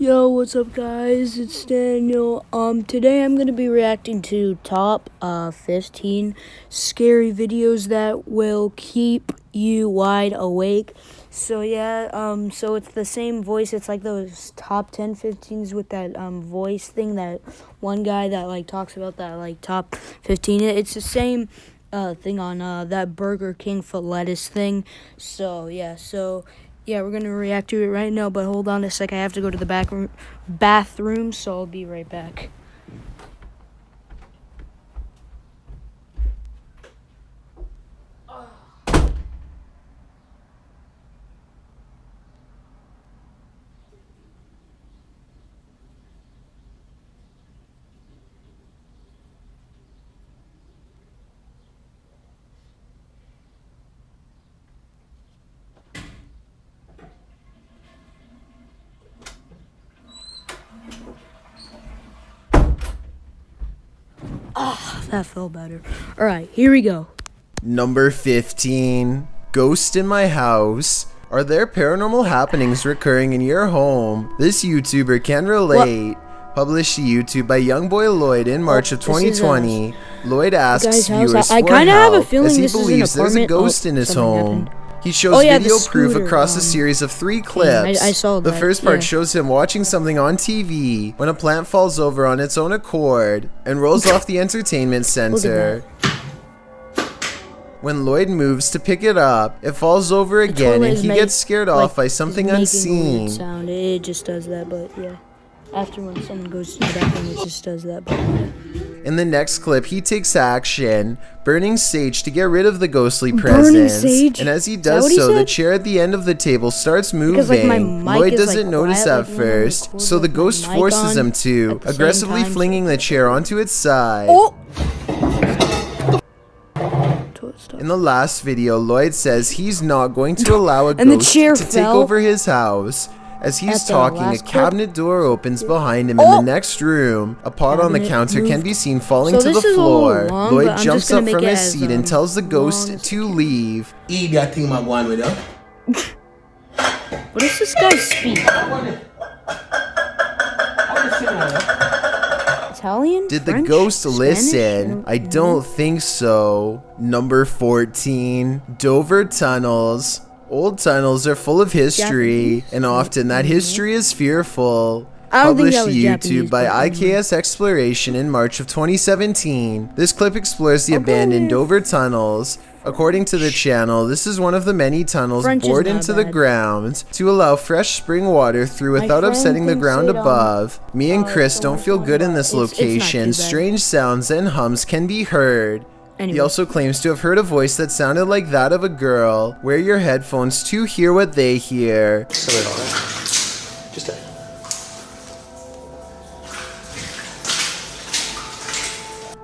Yo, what's up guys? It's Daniel. Today I'm gonna be reacting to top 15 scary videos that will keep you wide awake. So yeah, so it's the same voice. It's like those top 10 15s with that voice thing, that one guy that like talks about that like top 15. It's the same thing on that Burger King for lettuce thing. So yeah, we're gonna react to it right now, but hold on a sec. I have to go to the bathroom, so I'll be right back. That felt better. Alright, here we go. Number 15. Ghost in my house. Are there paranormal happenings recurring in your home? This YouTuber can relate. Published to YouTube by Youngboy Lloyd in March of 2020. Lloyd asks viewers I for kind of have a help feeling as he this believes is an there's a apartment. ghost in his home. Happened. He shows video proof scooter, across a series of 3 I clips. saw The that, first part yeah. shows him watching something on TV when a plant falls over on its own accord and rolls off the entertainment center. When Lloyd moves to pick it up, it falls over again and he gets scared off by something unseen. Sound. It just does that, but yeah. After when someone goes to the bathroom, it just does that, but yeah. In the next clip, he takes action, burning sage to get rid of the ghostly presence. Sage? And as he does so, the chair at the end of the table starts moving. Because, like, my mic Lloyd is, doesn't like, notice quiet, at like, when I first, record so the with my ghost mic forces on him to, at the aggressively same time, flinging the chair onto its side. Oh! In the last video, Lloyd says he's not going to allow a And the ghost chair to take fell. over his house. As he's At the talking, a last clip. cabinet door opens behind him in the next room. A pot on the Cabinet counter can moved. be seen falling So to the this is a little floor. long, but Lloyd I'm jumps just gonna up make from it his as, seat and tells the ghost long to leave. What does this guy speak? Italian? Did the French? ghost Spanish? listen? I don't think so. Number 14. Dover tunnels. Old tunnels are full of history, and often that history is fearful. I don't think Published that to was YouTube Japanese, by but IKS Exploration in March of 2017. This clip explores the abandoned Dover tunnels. According to the channel, this is one of the many tunnels bored into the ground to allow fresh spring water through without upsetting the ground above. Me and Chris don't feel good in this location. Strange sounds and hums can be heard. He also claims to have heard a voice that sounded like that of a girl. Wear your headphones to hear what they hear.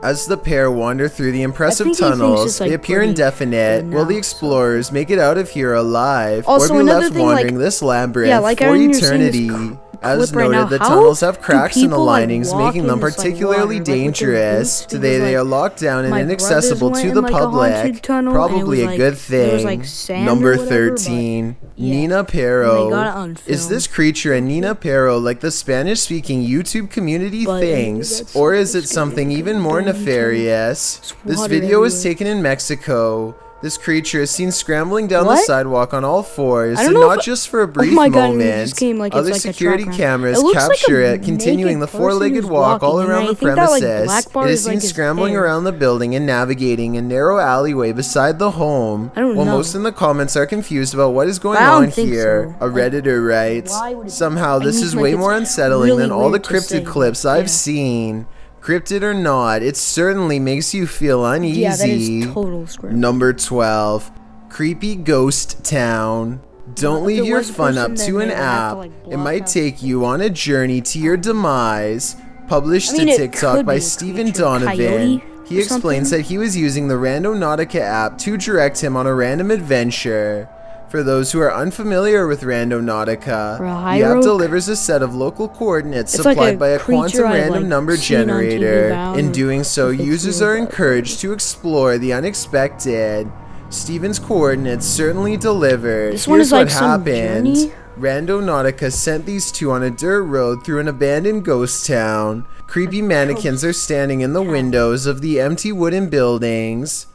As the pair wander through the impressive tunnels, they appear indefinite. Will the explorers make it out of here alive, or be left wandering this labyrinth for eternity? As noted, the tunnels have cracks in the linings, making them particularly dangerous. Today they are locked down and inaccessible to the public. Probably a good thing. Number 13. Nina Pero. Is this creature a Nina Pero like the Spanish-speaking YouTube community thinks, or is it something even more nefarious? This video was taken in Mexico. This creature is seen scrambling down the sidewalk on all fours, and not just for a brief moment. Other security cameras capture it continuing the 4-legged walk all around the premises. It is seen scrambling around the building and navigating a narrow alleyway beside the home. While most in the comments are confused about what is going on here, a Redditor writes, "Somehow this is way more unsettling than all the cryptid clips I've seen." Cryptid or not, it certainly makes you feel uneasy. Yeah, that is total script. Number 12. Creepy Ghost Town. Don't leave your fun up to an app. It might take you on a journey to your demise. Published to TikTok by Stephen Donovan. He explains that he was using the Randonautica app to direct him on a random adventure. For those who are unfamiliar with Randonautica, the app delivers a set of local coordinates supplied by a quantum random number generator. In doing so, users are encouraged to explore the unexpected. Steven's coordinates certainly delivered. Here's what happened. Randonautica sent these two on a dirt road through an abandoned ghost town. Creepy mannequins are standing in the windows of the empty wooden buildings.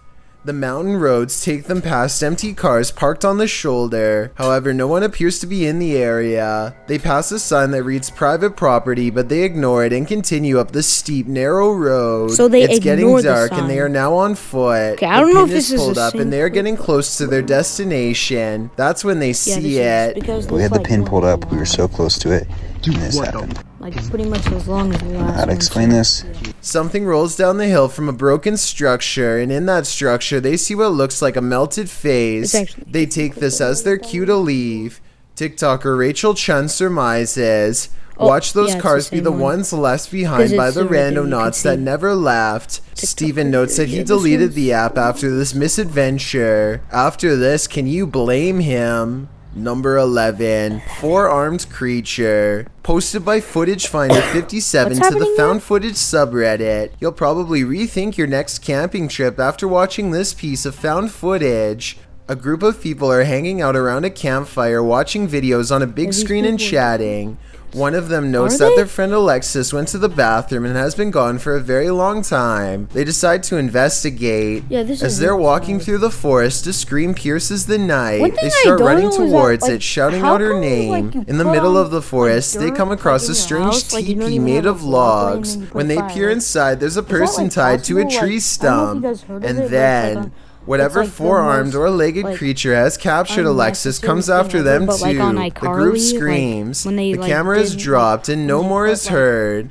The mountain roads take them past empty cars parked on the shoulder. However, no one appears to be in the area. They pass a sign that reads private property, but they ignore it and continue up the steep, narrow road. So it's getting dark and they are now on foot. Okay, I don't know if this is pulled up and they are getting close to their destination. That's when they see it. We had the pin pulled up. We were so close to it. And this happened. Like pretty much as long as we last. How to explain this? Something rolls down the hill from a broken structure, and in that structure they see what looks like a melted face. They take this as their cue to leave. TikToker Rachel Chun surmises, watch those cars be the ones left behind by the randonauts that never left. Steven notes that he deleted the app after this misadventure. After this, can you blame him? Number 11, Four-Armed Creature. Posted by Footage Finder 57 to the Found Footage subreddit. You'll probably rethink your next camping trip after watching this piece of found footage. A group of people are hanging out around a campfire watching videos on a big screen and chatting. One of them notes that their friend Alexis went to the bathroom and has been gone for a very long time. They decide to investigate. As they're walking through the forest, a scream pierces the night. They start running towards it, shouting out her name. In the middle of the forest, they come across a strange teepee made of logs. When they peer inside, there's a person tied to a tree stump. And then whatever four-armed or legged creature has captured Alexis comes after them too. The group screams, the camera is dropped, and no more is heard.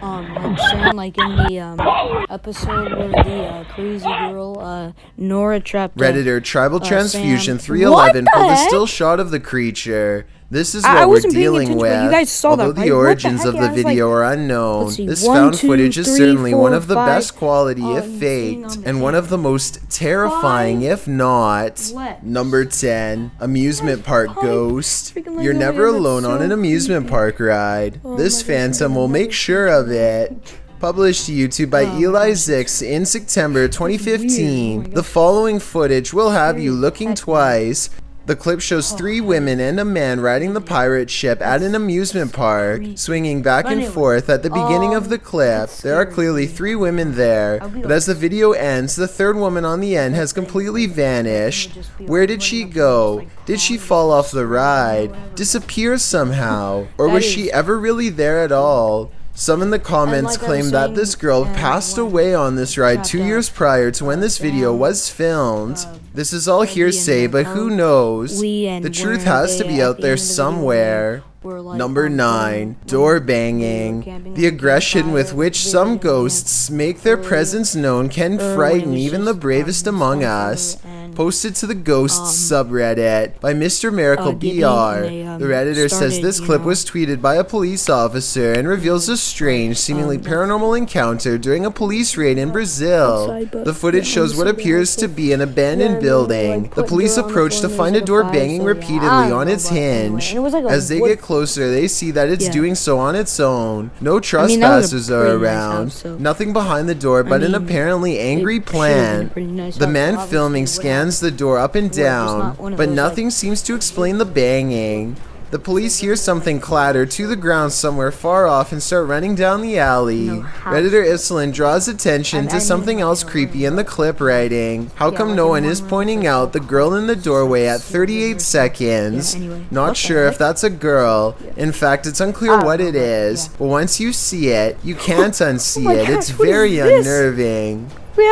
Like saying, like in the episode where the crazy girl Nora trapped Redditor Tribal Transfusion 311 pulled a still shot of the creature. This is what we're dealing with. You guys saw Although the origins of the video are unknown, this found footage is certainly one of the best quality if faked, and one of the most terrifying if not. Number 10, Amusement Park Ghost. You're never alone on an amusement park ride. This phantom will make sure of it. Published to YouTube by Eli Zix in September 2015. The following footage will have you looking twice. The clip shows three women and a man riding the pirate ship at an amusement park, swinging back and forth. At the beginning of the clip, there are clearly three women there, but as the video ends, the third woman on the end has completely vanished. Where did she go? Did she fall off the ride? Disappear somehow? Or was she ever really there at all? Some in the comments claim that this girl passed away on this ride 2 years prior to when this video was filmed. This is all hearsay, but who knows? The truth has to be out there somewhere. Number 9, door banging. The aggression with which some ghosts make their presence known can frighten even the bravest among us. Posted to the Ghosts subreddit by Mr. Miracle BR. The Redditor says this clip was tweeted by a police officer and reveals a strange, seemingly paranormal encounter during a police raid in Brazil. The footage shows what appears to be an abandoned building. The police approach to find a door banging repeatedly on its hinge. As they get closer, they see that it's doing so on its own. No trespassers are around. Nothing behind the door but an apparently angry plant. The man filming scans the door up and down, but nothing seems to explain the banging. The police hear something clatter to the ground somewhere far off and start running down the alley. Redditor Iselin draws attention to something else creepy in the clip, writing, "How come no one is pointing out the girl in the doorway at 38 seconds? Not sure if that's a girl. In fact, it's unclear what it is. But once you see it, you can't unsee it. It's very unnerving."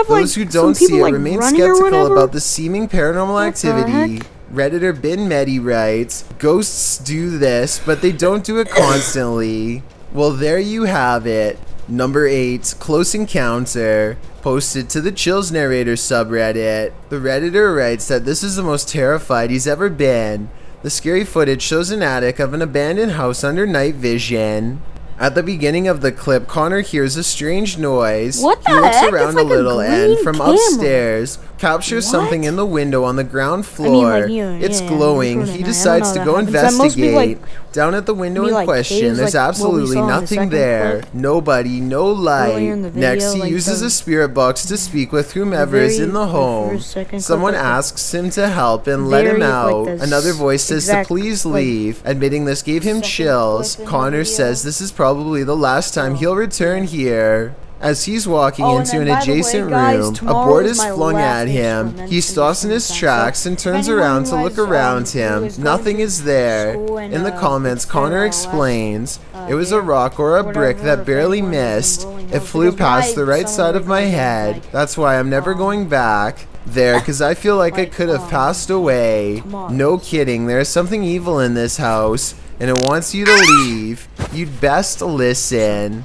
Those who don't see it remain skeptical about the seeming paranormal activity. Redditor Bin Medi writes, "Ghosts do this, but they don't do it constantly." Well, there you have it. Number 8, Close Encounter. Posted to the Chills Narrator subreddit. The Redditor writes that this is the most terrified he's ever been. The scary footage shows an attic of an abandoned house under night vision. At the beginning of the clip, Connor hears a strange noise. What the He looks heck? around It's like a little a and green from camera. upstairs captures something in the window on the ground floor. It's glowing. He decides to go investigate. Down at the window in question, there's absolutely nothing there. Nobody, no light. Next, he uses a spirit box to speak with whomever is in the home. Someone asks him to help and let him out. Another voice says to please leave. Admitting this gave him chills. Connor says this is probably the last time he'll return here. As he's walking into an adjacent room, a board is flung at him. He stops in his tracks and turns around to look around him. Nothing is there. In the comments, Connor explains, it was a rock or a brick that barely missed. It flew past the right side of my head. That's why I'm never going back there, because I feel like it could have passed away. No kidding, there's something evil in this house, and it wants you to leave. You'd best listen.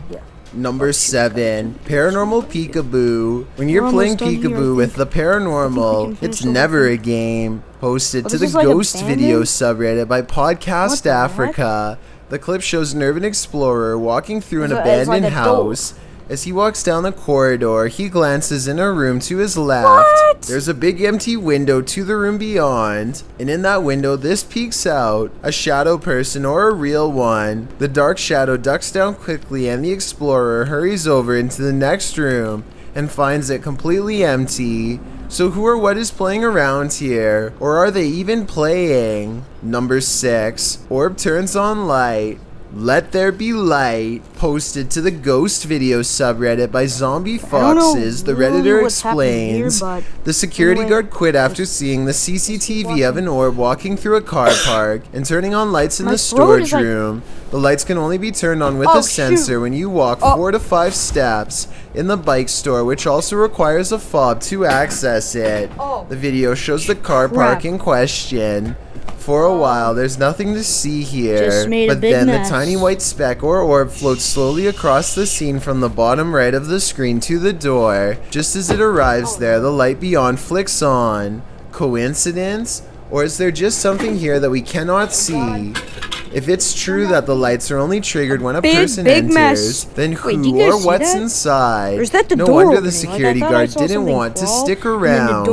Number 7, Paranormal Peekaboo. When you're playing peekaboo with the paranormal, it's never a game. Posted to the Ghost Video subreddit by Podcast Africa. The clip shows an urban explorer walking through an abandoned house. As he walks down the corridor, he glances in a room to his left. There's a big empty window to the room beyond, and in that window this peeks out, a shadow person or a real one. The dark shadow ducks down quickly and the explorer hurries over into the next room and finds it completely empty. So who or what is playing around here? Or are they even playing? Number 6, orb turns on light. Let there be light. Posted to the Ghost Video subreddit by Zombie Foxes, the Redditor explains, the security guard quit after seeing the CCTV of an orb walking through a car park and turning on lights in the storage room. The lights can only be turned on with a sensor when you walk 4 to 5 steps in the bike store, which also requires a fob to access it. The video shows the car park in question. For a while, there's nothing to see here, but then the tiny white speck or orb floats slowly across the scene from the bottom right of the screen to the door. Just as it arrives there, the light beyond flicks on. Coincidence? Or is there just something here that we cannot see? If it's true that the lights are only triggered when a person enters, then who or what's inside? No wonder the security guard didn't want to stick around.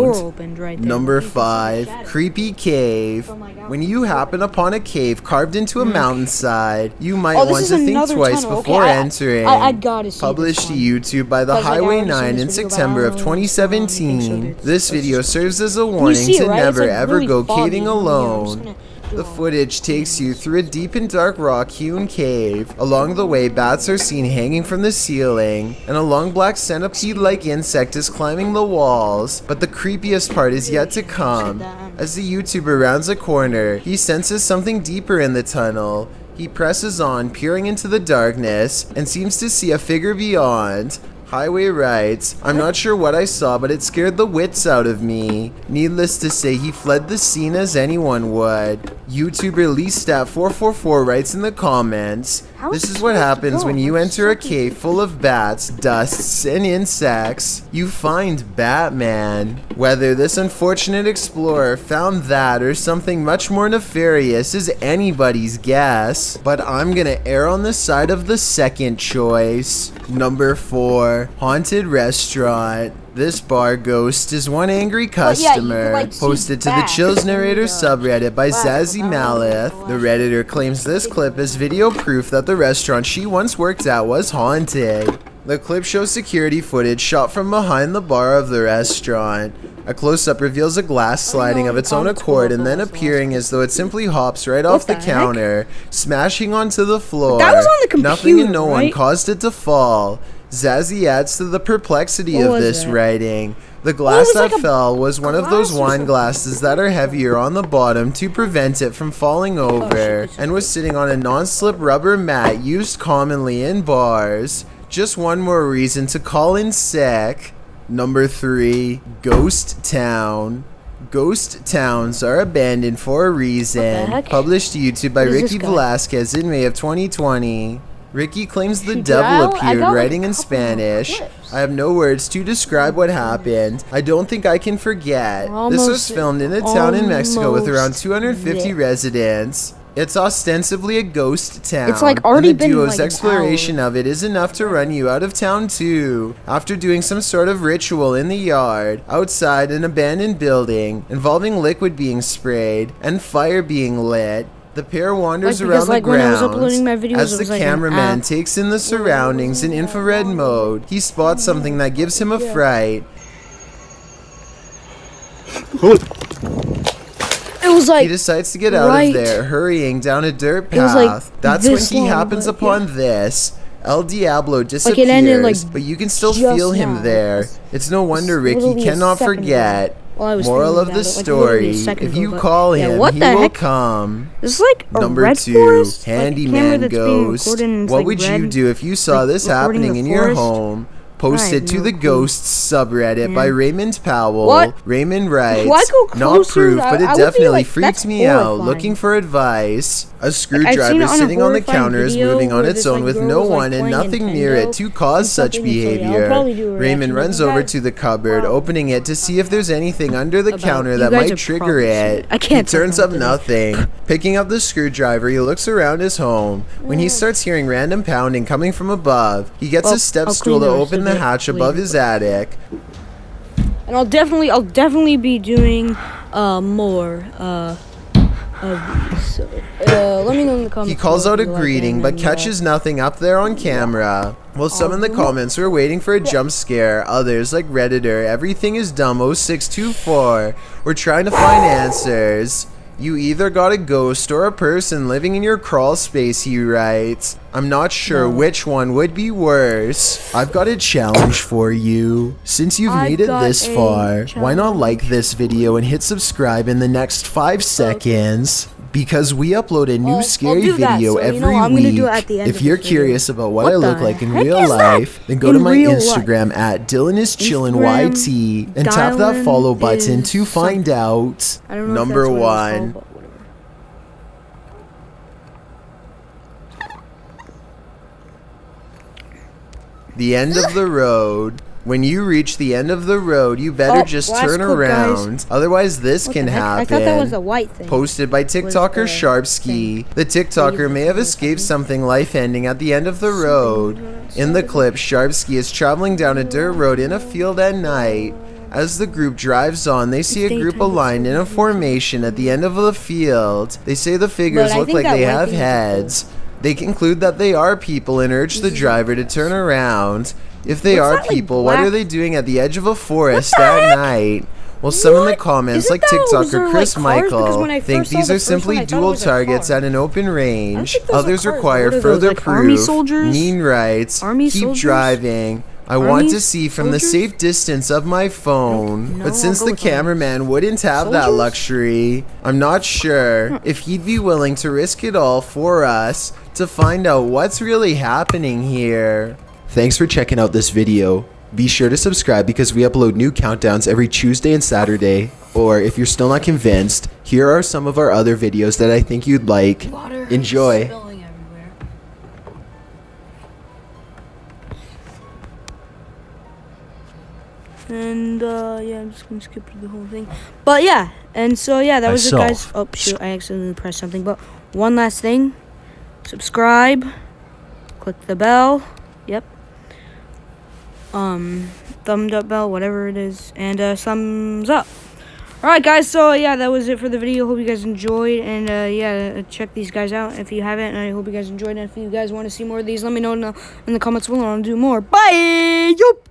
Number 5, Creepy Cave. When you happen upon a cave carved into a mountainside, you might want to think twice before entering. Published to YouTube by the Highway 9 in September of 2017. This video serves as a warning to never ever go caving alone. The footage takes you through a deep and dark rock-hewn cave. Along the way, bats are seen hanging from the ceiling, and a long black centipede-like insect is climbing the walls. But the creepiest part is yet to come. As the YouTuber rounds a corner, he senses something deeper in the tunnel. He presses on, peering into the darkness, and seems to see a figure beyond. Highway writes, I'm not sure what I saw, but it scared the wits out of me. Needless to say, he fled the scene as anyone would. YouTuber LeeStat444 writes in the comments, this is what happens when you enter a cave full of bats, dusts, and insects. You find Batman. Whether this unfortunate explorer found that or something much more nefarious is anybody's guess, but I'm gonna err on the side of the second choice. Number 4, Haunted Restaurant. This bar ghost is one angry customer. Posted to the Chills Narrator subreddit by Zazie Malith. The Redditor claims this clip is video proof that the restaurant she once worked at was haunted. The clip shows security footage shot from behind the bar of the restaurant. A close-up reveals a glass sliding of its own accord and then appearing as though it simply hops right off the counter, smashing onto the floor. That was on the computer, Nothing and no one caused it to fall. Zazie adds to the perplexity of this writing. The glass that fell was one of those wine glasses that are heavier on the bottom to prevent it from falling over, and was sitting on a non-slip rubber mat used commonly in bars. Just one more reason to call in sick. Number 3, Ghost Town. Ghost towns are abandoned for a reason. Published to YouTube by Ricky Velasquez in May of 2020. Ricky claims the devil appeared writing in Spanish. I have no words to describe what happened. I don't think I can forget. This was filmed in a town in Mexico with around 250 residents. It's ostensibly a ghost town. It's like already been and the duo's like exploration of it is enough to run you out of town too. After doing some sort of ritual in the yard, outside an abandoned building, involving liquid being sprayed and fire being lit, the pair wanders around the grounds as the cameraman takes in the surroundings in infrared mode. He spots something that gives him a fright. It was like he decides to get out of there, hurrying down a dirt path. Like that's when he happens upon this. El Diablo disappears, but you can still feel him there. It's no wonder Ricky cannot forget. Moral of the story, if you call him, he will come. This is like a Number 2, Handyman Ghost. What would you do if you saw this happening in your home? Posted to the Ghosts subreddit by Raymond Powell. What? Raymond writes, not proof, but it definitely freaks me out. Looking for advice. A screwdriver sitting on the counter is moving on its own with no one and nothing near it to cause such behavior. Raymond runs over to the cupboard, opening it to see if there's anything under the counter that might trigger it. He turns up nothing. Picking up the screwdriver, he looks around his home. When he starts hearing random pounding coming from above, he gets a step stool to open the hatch above his attic. And I'll definitely be doing more of these. Let me know in the comments. He calls out a greeting but catches nothing up there on camera. Well, some in the comments were waiting for a jump scare. Others, like Redditor, everything is dumb 0624, were trying to find answers. You either got a ghost or a person living in your crawl space, he writes. I'm not sure which one would be worse. I've got a challenge for you. Since you've made it this far, why not like this video and hit subscribe in the next 5 seconds? Because we upload a new scary video every week. If you're curious about what I look like in real life, then go to my Instagram at DylanIsChillinYT and tap that follow button to find out. Number 1. The end of the road. When you reach the end of the road, you better just turn around. Otherwise, this can happen. I thought that was a white thing. Posted by TikToker Sharpski. The TikToker may have escaped something life-ending at the end of the road. In the clip, Sharpski is traveling down a dirt road in a field at night. As the group drives on, they see a group aligned in a formation at the end of the field. They say the figures look like they have heads. They conclude that they are people and urge the driver to turn around. If they are people, what are they doing at the edge of a forest at night? Well, some in the comments, like TikToker Chris Michael, think these are simply dual targets at an open range. Others require further proof. Neen writes, keep driving. I want to see from the safe distance of my phone, but since the cameraman wouldn't have that luxury, I'm not sure if he'd be willing to risk it all for us to find out what's really happening here. Thanks for checking out this video. Be sure to subscribe because we upload new countdowns every Tuesday and Saturday. Or if you're still not convinced, here are some of our other videos that I think you'd like. Enjoy. And yeah, I'm just gonna skip through the whole thing. But yeah, and so yeah, that was it, guys. Oh shoot, I accidentally pressed something. But one last thing, subscribe, click the bell. Yep. Thumbs up bell, whatever it is, and thumbs up. Alright guys, so yeah, that was it for the video. Hope you guys enjoyed, and yeah, check these guys out if you haven't, and I hope you guys enjoyed. And if you guys want to see more of these, let me know in the comments below, and I'll do more. Bye. Yup.